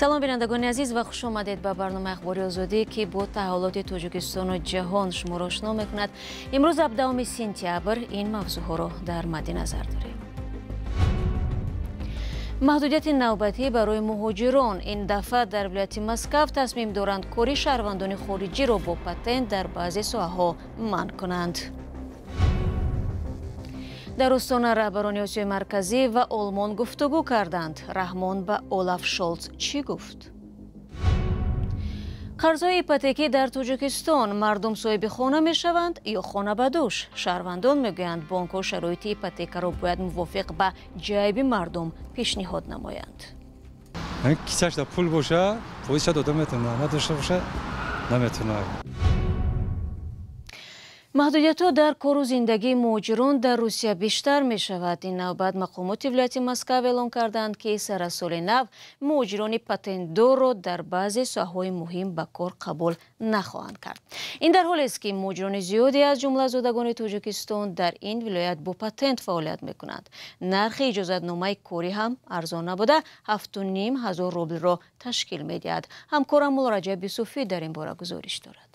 салом бинандагони азиз ва хуш омадед ба барномаи ахбори озодӣ ки бо таҳолоти Тоҷикистону ҷаҳон шуморо ошно мекунад. имрӯз 17 сентябр ин мавзӯъҳоро дар мадди назар дорем. маҳдудияти навбатӣ барои муҳоҷирон. ин дафъа дар вилояти Москав тасмим доранд кори шаҳрвандони хориҷиро бо патент дар баъзе соҳаҳо манъ кунанд. дар остона раҳбарони Осиёи марказӣ ва Олмон гуфтугӯ карданд. Раҳмон ба Олаф Шолц чӣ гуфт? қарзҳои ипотекӣ дар Тоҷикистон. Мардум соҳиби хона мешаванд ё хонабадӯш? Шаҳрвандон мегӯянд бонкҳо шароити ипотекаро бояд мувофиқ ба ҷайби мардум пешниҳод намоянд. Кисашда пул боша, поиша дода метавона, надошта боша, наметавона. маҳдудиятҳо дар кору зиндагии муҳоҷирон дар Русия бештар мешавад. ин навбат мақомоти вилояти Москав эълон карданд ки сар аз соли нав муҳоҷирони патентдорро дар баъзе соҳаҳои муҳим ба кор қабул нахоҳанд кард. ин дар ҳолест ки муҳоҷирони зиёде аз ҷумла зодагони Тоҷикистон дар ин вилоят бо патент фаъолият мекунанд. нархи иҷозатномаи корӣ ҳам арзон набуда 7500 рублро ташкил медиҳад. ҳамкорам Муллораҷаб Юсуфӣ дар ин бора гузориш дорад.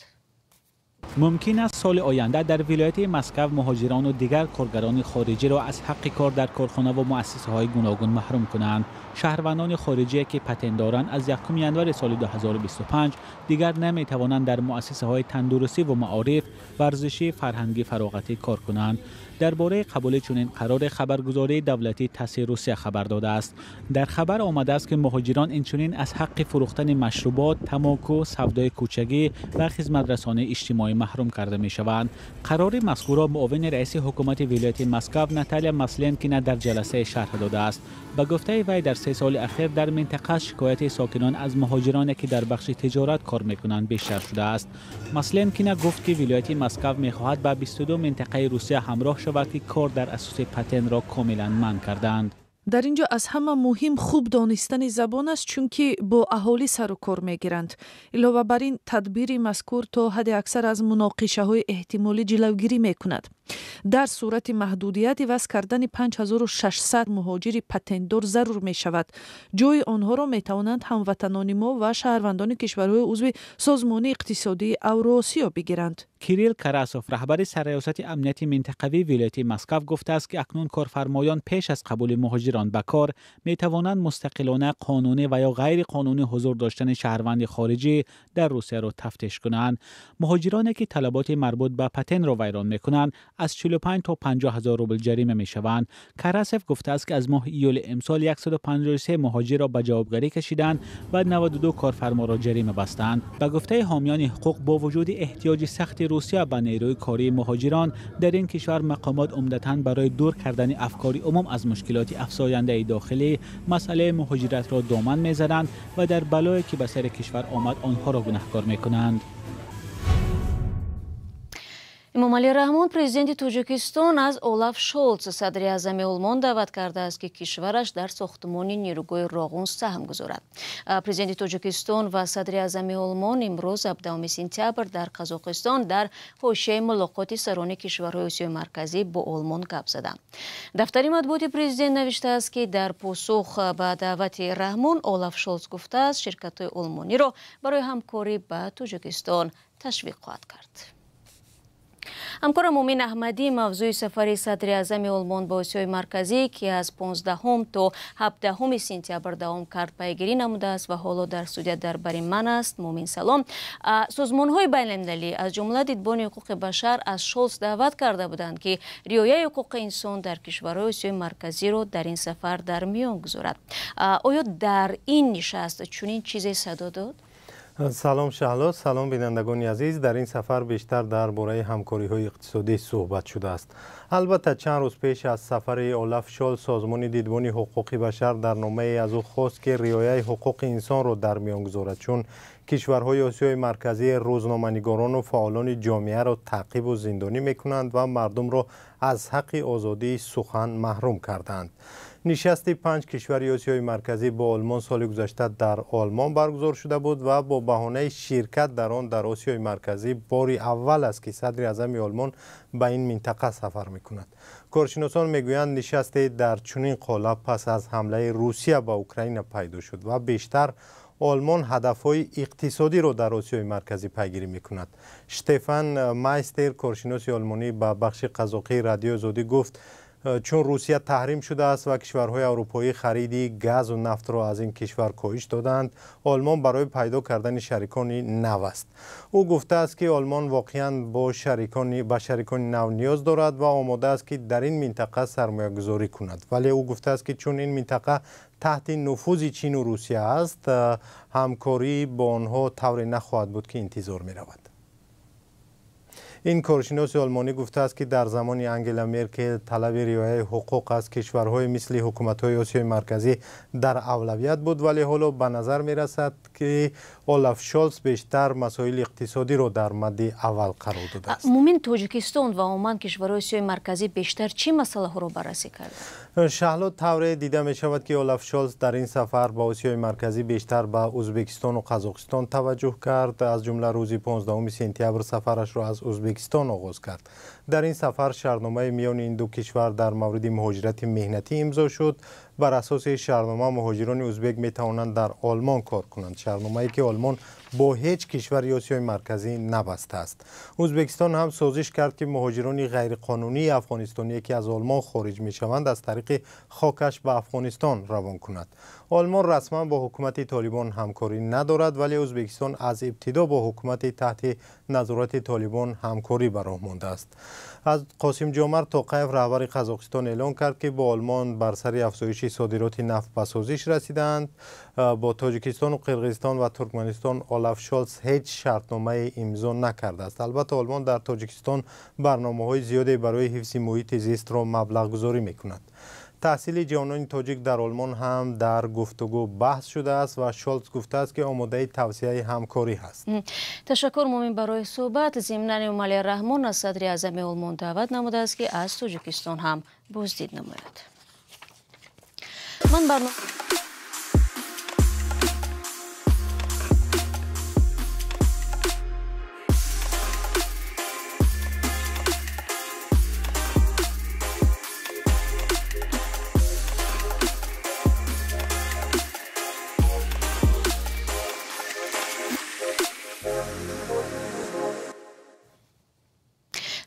ممکن است سال آینده در ولایت مسکو مهاجران و دیگر کارگران خارجی را از حق کار در کارخانه و مؤسسه های گوناگون محروم کنند. شهروندان خارجی که پتент دارند از 1 ینور سال 2025 دیگر نمی توانند در مؤسسه های تندرستی و معارف، ورزشی، فرهنگی فراغتی کار کنند. درباره قبول چنین قرار خبرگزاری دولتی تاس روسیه خبر داده است. در خبر آمده است که مهاجران اینچنین از حق فروختن مشروبات، تماکو، سودای کوچگی و خدمت‌رسانی اجتماعی محروم کرده می شوند. قرار مذکور را معاون رئیس حکومت ولایت مسکو ناتالیا مسلینکینا در جلسه شرح داده است. به گفته وی در 3 سال اخیر در منطقه شکایت ساکنان از مهاجرانی که در بخش تجارت کار میکنند بیشتر شده است. مسلینکینا گفت که ولایت مسکو میخواهد با 22 منطقه روسیه همراه شود که کار در اساس پتент را کاملا منع کردند. در اینجا از همه مهم خوب دانستن زبان است چون که با اهالی سر و کار میگیرند. علاوه بر این تدبیر مذکور تا حد اکثر از مناقشه های احتمالی جلوگیری میکند. در صورت محدودیت وضع کردن 5600 مهاجر پتentدار ضرور می شود. جای آنها را می توانند هموطنان ما و شهروندان کشورهای عضو سازمان اقتصادی اوراسیا بگیرند. کیریل کراسوف رهبر سرریاست امنیت منطقوی ولایت مسکو گفته است که اکنون کارفرمایان پیش از قبول مهاجران به کار می توانند مستقلانه قانونی و یا غیر قانونی حضور داشتن شهروند خارجی در روسیه را تفتیش کنند. مهاجرانی که طلبات مربوط به پتент را ویران می کنند از 45 تا 50,000 روبل جریمه می شوند. کراسوف گفته است که از ماه ایول امسال 153 مهاجر را به جوابگری کشیدند و 92 کارفرما را جریمه بستند. به گفته حامیان حقوق با وجود احتیاج سخت روسیه به نیروی کاری مهاجران در این کشور مقامات عمدتاً برای دور کردن افکار عموم از مشکلات افزاینده داخلی مسئله مهاجرت را دامن می‌زنند و در بلایی که به سر کشور آمد آنها را گناهکار می‌کنند. эмомалӣ раҳмон президенти Тоҷикистон аз Олаф Шолц садри аъзами Олмон даъват кардааст ки кишвараш дар сохтмони нерӯгоҳи роғун саҳм гузорад. Президенти Тоҷикистон ва садри аъзами Олмон имрӯз 17 сентябр дар Қазоқистон дар ҳошияи мулоқоти сарони кишварҳои Осиёи марказӣ бо Олмон гап заданд. дафтари матбуоти президент навиштааст ки дар посух ба даъвати Раҳмон Олаф Шолц гуфтааст ширкатҳои олмониро барои ҳамкорӣ ба Тоҷикистон ташвиқ хоҳад кард. ҳамкорам Муъмин Аҳмадӣ мавзӯи сафари садри аъзами Олмон ба Осиёи марказӣ ки аз 15 то 17 сентябр давом кард пайгирӣ намудааст ва ҳоло дар студия дар бари ман аст. Муъмин салом. созмонҳои байналмилалӣ аз ҷумла дидбони ҳуқуқи башар аз Шолц даъват карда буданд ки риояи ҳуқуқи инсон дар кишварҳои Осиёи марказиро дар ин сафар дар миён гузорад. оё дар ин нишаст чунин чизе садо дод؟ سلام شهلا، سلام بینندگان عزیز. در این سفر بیشتر درباره همکاری‌های اقتصادی صحبت شده است. البته چند روز پیش از سفر اولاف شولز سازمان دیدبان حقوق بشر در نامه از او خواست که رعایت حقوق انسان را در میان گذارد چون کشورهای آسیای مرکزی روزنامه‌نگاران و فعالان جامعه را تعقیب و زندانی می‌کنند و مردم را از حق آزادی سخن محروم کردند. نشست 5 کشور آسیای مرکزی با آلمان سال گذشته در آلمان برگزار شده بود و با بهانه شرکت در آن در آسیای مرکزی بار اول است که صدر اعظم آلمان به این منطقه سفر می‌کند. کارشناسان میگویند نشست در چنین قالب پس از حمله روسیه به اوکراین پیدا شد و بیشتر آلمان هدف‌های اقتصادی را در آسیای مرکزی پیگیری می‌کند. شتفان مایستر کارشناس آلمانی به بخش قزاقی رادیو آزادی گفت چون روسیه تحریم شده است و کشورهای اروپایی خرید گاز و نفت را از این کشور کاهش دادند، آلمان برای پیدا کردن شریکانی نو است. او گفته است که آلمان واقعاً به شریکان نو نیاز دارد و آماده است که در این منطقه سرمایه گذاری کند، ولی او گفته است که چون این منطقه تحت نفوذ چین و روسیه است، همکاری با آنها طوری نخواهد بود که انتظار می رود. این کارشناس آلمانی گفته است که در زمان انگلا مرکل طلب رعایت حقوق از کشورهای مثل حکومت‌های آسیای مرکزی در اولویت بود، ولی حالا به نظر می رسد که اولاف شولز بیشتر مسائل اقتصادی را در مد اول قرار داده است. مومن تاجیکستان و عمان کشورهای آسیای مرکزی بیشتر چه مسئله ها را بررسی کرد؟ شهلا طور دیده می شود که اولاف شولز در این سفر به آسیای مرکزی بیشتر به ازبکستان و قزاقستان توجه کرد. از جمله روز 15 سپتامبر سفرش را از ازبکستان آغاز کرد. در این سفر شرطنامه میان این دو کشور در مورد مهاجرت مهنتی امضا شد. بر اساس شرطنامه مهاجران ازبک می توانند در آلمان کار کنند، شرطنامه‌ای که آلمان با هیچ کشور آسیای مرکزی نبسته است. ازبکستان هم سازش کرد که مهاجران غیرقانونی افغانستانی که از آلمان خارج می شوند از طریق خاکش به افغانستان روان کند. آلمان رسما با حکومت طالبان همکاری ندارد، ولی ازبکستان از ابتدا با حکومت تحت نظارت طالبان همکاری به راه مانده است. از قاسم جمعت توقیف رهبر قزاقستان اعلام کرد که با آلمان بر سر افزایش صادرات نفت به سازش رسیدند. با تاجیکستان و قرقیزستان و ترکمنستان اولاف شولز هیچ شرطنامه امضا نکرده است. البته آلمان در تاجیکستان برنامه‌های زیادی برای حفظ محیط زیست را مبلغ گذاری می‌کند. تحصیل جوانان تاجیک در آلمان هم در گفتگو بحث شده است و شولز گفته است که آماده توسعه همکاری هست. تشکر مومن برای صحبت. ضمن امالی رحمان از صدر اعظم آلمان دعوت نموده است که از تاجیکستان هم بازدید نماید.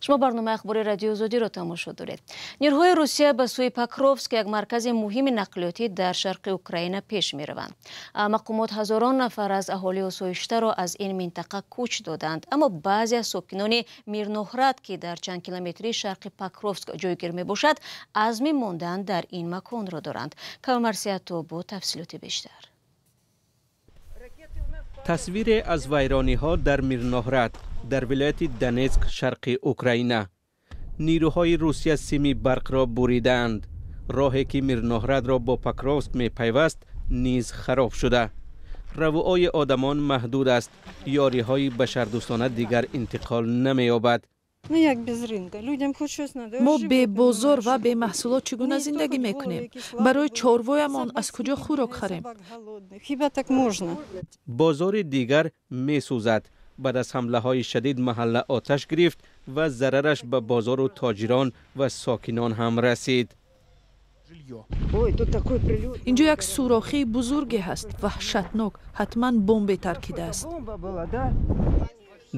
شما برنامه اخباری رادیو آزادی را تماشا دارید. نیروهای روسیه به سوی پاکروفسک، یک مرکز مهم نقلیاتی در شرق اوکراین، پیش می روند. مقامات هزاران نفر از اهالی آسایشته را از این منطقه کوچ دادند، اما بعضی از ساکنان میرنوهرد که در چند کیلومتری شرق پاکروفسک جایگیر می باشد، عزم ماندن در این مکان را دارند. کامرسیاتو با تفصیلات بیشتر. تصویر از ویرانی‌ها در میرنوهرد در ولایت دنیتسک شرق اوکراین. نیروهای روسیه سیم برق را بریدند. راهی که میرنوهرد را با پاکروفسک می پیوست نیز خراب شده. روای آدمان محدود است. یاری‌های بشردوستانه دیگر انتقال نمی‌یابد. ما به بازار و به محصولات چگونه زندگی میکنیم؟ برای چاروایم از کجا خوراک خریم؟ بازار دیگر میسوزد. بعد از حمله های شدید محله آتش گرفت و ضررش به بازار و تاجران و ساکنان هم رسید. اینجا یک سوراخی بزرگی هست، وحشتناک، حتما بمب ترکیده است.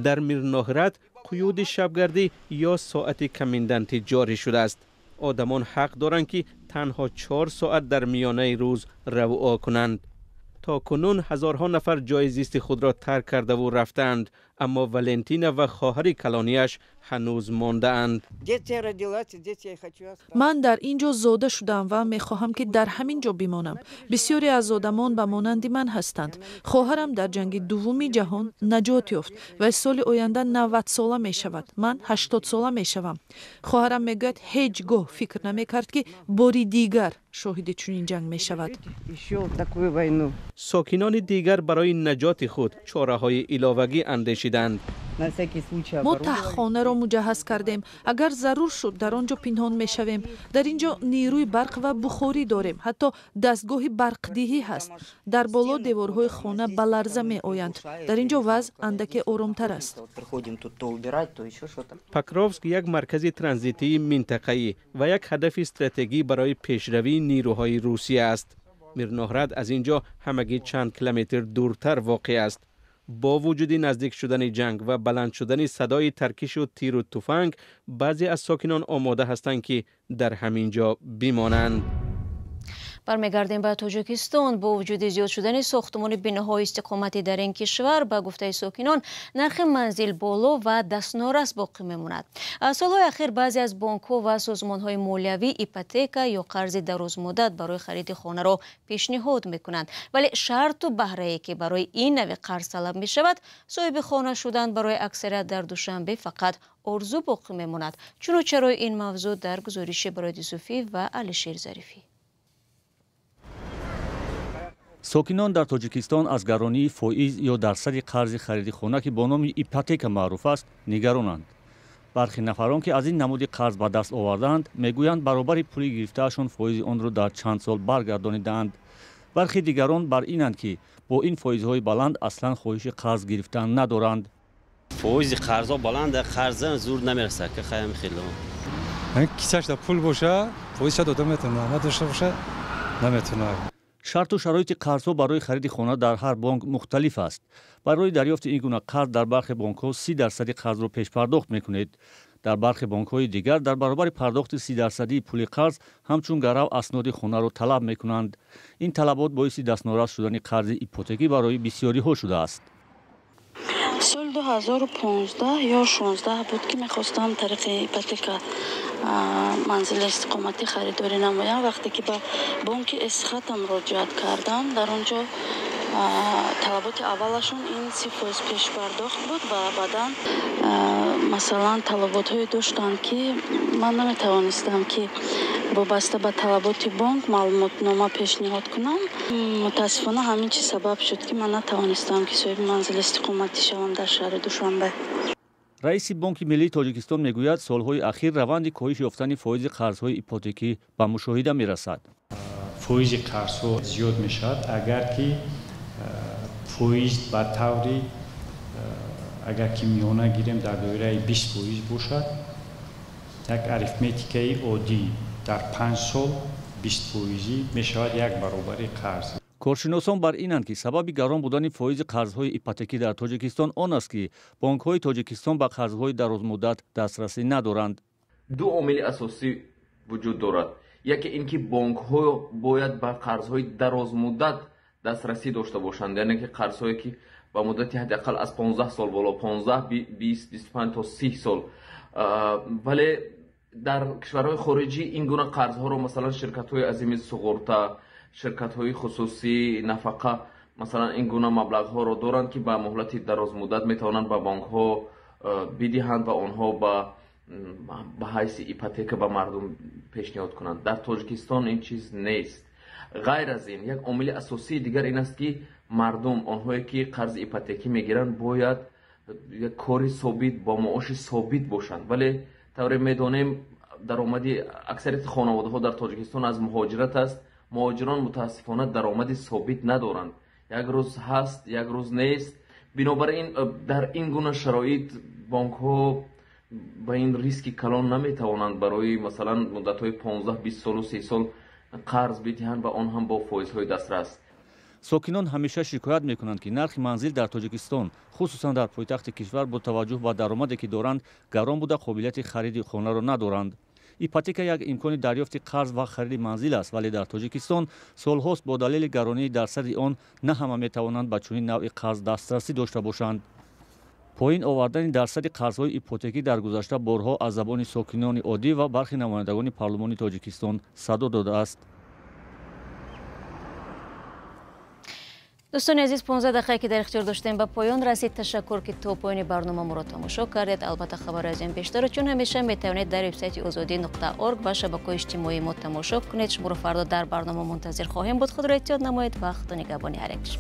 در میرنوهرد قیود شبگردی یا ساعت کمندنتی جاری شده است. آدمان حق دارند که تنها 4 ساعت در میانه روز رواع کنند. تا کنون هزارها نفر جای زیست خود را ترک کرده و رفتند، اما ولنتینا و خواهر کلانیش هنوز مانده اند. من در اینجا زاده شدم و میخواهم که در همین جا بمانم. بسیاری از آدمان به مانند من هستند. خواهرم در جنگ دوم جهان نجات یافت و سال آینده 90 ساله می شود. من 80 ساله می شوم. خواهرم میگوید هیچگاه فکر نمیکرد که باری دیگر شاهد چنین جنگ می شود. ساکنان دیگر برای نجات خود چاره‌های علاوه‌ای اندیشیدند. мо таҳхонаро муҷаҳҳаз кардем. Агар зарур шуд дар он ҷо пинҳон мешавем. Дар ин ҷо нерӯи барқ ва бухорӣ дорем. Ҳатто дастгоҳи барқдиҳӣ ҳаст. Дар боло деворҳои хона ба ларза меоянд. Дар ин ҷо вазъ андаке оромтар аст. Покровск як маркази транзитии минтақаӣ ва як ҳадафи стратегӣ барои пешравии нерӯҳои Русия аст. Мирноҳрад аз ин ҷо ҳамагӣ чанд километр дуртар воқеъ аст. با وجود نزدیک شدن جنگ و بلند شدن صدای ترکش و تیر و تفنگ، بعضی از ساکنان آماده هستند که در همین جا بمانند. برمیگردیم به تاجیکستان. با وجود زیاد شدن ساختمان بناهای استقامتی در این کشور، به گفته ساکنان نرخ منزل بالا و دستنارس باقی میماند. سالهای اخیر بعضی از بانک‌ها و سازمان‌های مالیوی ایپوتека یا قرض درازمدت برای خرید خانه را پیشنهاد میکنند، ولی شرط و بهره‌ای که برای این نوع قرض طلب میشود، صاحب خانه شدن برای اکثریت در دوشنبه فقط آرزو باقی میماند. چرا این موضوع در گزارش برای یوسفی و علیشیر ظریفی. ساکنان در تاجیکستان از گرانی فائز یا درصد قرض خرید خانه که با نام ایپوتека معروف است نگرانند. برخی نفران که از این نمود قرض به دست آوردند میگویند برابر پولی گرفتهشان فایز آن را در چند سال برگردانیدند. برخی دیگران بر اینند که با این فایزهای بلند اصلا خواهش قرض گرفتن ندارند. فایز قرضا بلند، قرض زور نمیرسه که خیلی خیلی. کیسه‌اش در پول باشه فایزش داده میتونه، نداشته باشه نمیتونه. شرط و شرایط قرض‌ها برای خرید خانه در هر بانک مختلف است. برای دریافت این گونه قرض در برخی بانک‌ها 30% قرض را پیش پرداخت می‌کنید. در برخی بانک‌های دیگر در برابر پرداخت 30% پول قرض همچون گرو اسناد خانه را طلب می‌کنند. این طلبات باعث دستنارس شدن قرض ایپوتکی برای بسیاری‌ها شده است. سال 2015 یا 16 بود که می‌خواستم طریق ایپوتека منزل استقامتی خریداری نمایم. وقتی که به بانک اسخط مراجعت کردم، در اونجا طلبات اولشون این 30% پیش پرداخت بود و بعدا مثلا طلبات های داشتن که من نمیتوانستم که وابسته به طلبات بانک معلومات نامه پیشنهاد کنم. متاسفانه همین چیز سبب شد که من نتوانستم که صاحب منزل استقامتی شوم در شهر دوشنبه. رئیس بانک ملی تاجیکستان میگوید سالهای اخیر روند کاهش یافتن فایز قرض‌های ایپوتکی به مشاهده میرسد. فایز قرض‌ها زیاد میشد اگر که فایز به طوری اگر که میانه گیریم در دایره 20% باشد، یک اریتمتیکای عادی در 5 سال 20% میشود یک برابر قرض. کارشناسان بر اینند که سبب گران بودن فایز قرض‌های ایپوتکی در تاجیکستان آن است که بانک‌های تاجیکستان به قرض‌های درازمدت دسترسی ندارند. دو عامل اساسی وجود دارد. یکی اینکه بانک‌ها باید به قرض‌های درازمدت دسترسی داشته باشند، یعنی که قرض‌هایی که با مدت حداقل از 15 سال بالا، 15 20 25 تا 30 سال. ولی در کشورهای خارجی این گونه قرض‌ها رو مثلا شرکت‌های عظیم سقورتا، شرکت‌های خصوصی نفقه مثلا این گونه مبلغ‌ها رو دارند که با مهلت دراز مدت میتوانند به بانک‌ها بدهند و آنها به حیث ایپوتeka به مردم پیشنهاد کنند. در تاجیکستان این چیز نیست. غیر از این یک عامل اساسی دیگر این است که مردم آنهایی که قرض ایپوتکی میگیرند باید یک کاری ثابت با معاش ثابت باشند، ولی طور میدانیم درآمدی اکثریت خانواده‌ها در تاجیکستان از مهاجرت است. مهاجران متاسفانه درآمد ثابت ندارند، یک روز هست یک روز نیست. بنابراین در این گونه شرایط بانک‌ها با این ریسک کلان نمیتوانند برای مثلا مدت‌های 15 20 سال و 30 سال قرض بدهند و آن هم با فایزهای دسترس. ساکنان همیشه شکایت میکنند که نرخ منزل در تاجیکستان خصوصا در پایتخت کشور با توجه به درآمدی که دارند گران بوده قابلیت خرید خانه را ندارند. ایپوتeka یک امکان دریافت قرض و خرید منزل است، ولی در تاجیکستان سالهاست با دلیل گرانی درصد آن نه همه میتوانند به چنین نوع قرض دسترسی داشته باشند. پایین آوردن درصد قرض‌های ایپوتکی در گذشته بارها از زبان ساکنان عادی و برخی نمایندگان پارلمان تاجیکستان صدا داده است. دوستان عزیز، 15 دقیقه که در اختیار داشتیم به پایان رسید. تشکر که تا پایان برنامه ما را تماشا کردید. البته خبر از این بیشتر چون همیشه میتوانید در وبسایت azadi.org و شبکه‌های اجتماعی ما تماشا کنید. شما را فردا در برنامه منتظر خواهیم بود. خود را احتیاط نمایید. وقت و نگهبانی هر یک.